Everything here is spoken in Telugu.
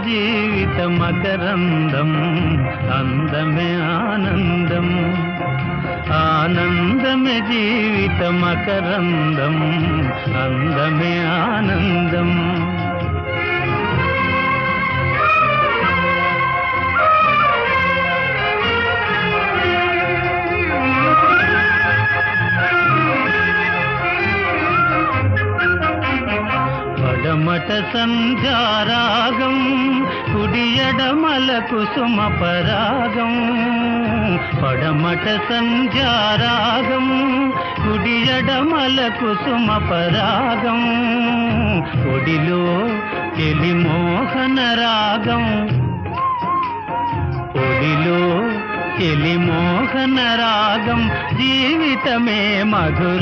జీవిత మకరందం అందమే ఆనందం ఆనందమే జీవిత మకరందం అందమే ఆనందం పడమట సంధ్యారాగం కుడియడమల కుసుమ పరాగం పడమట సంధ్యారాగం కుడియడమల కుసుమ పరాగం ఒడిలో తెలి మోహన రాగం ఒడిలో తెలి మోహన రాగం జీవితమే మధురానురాగం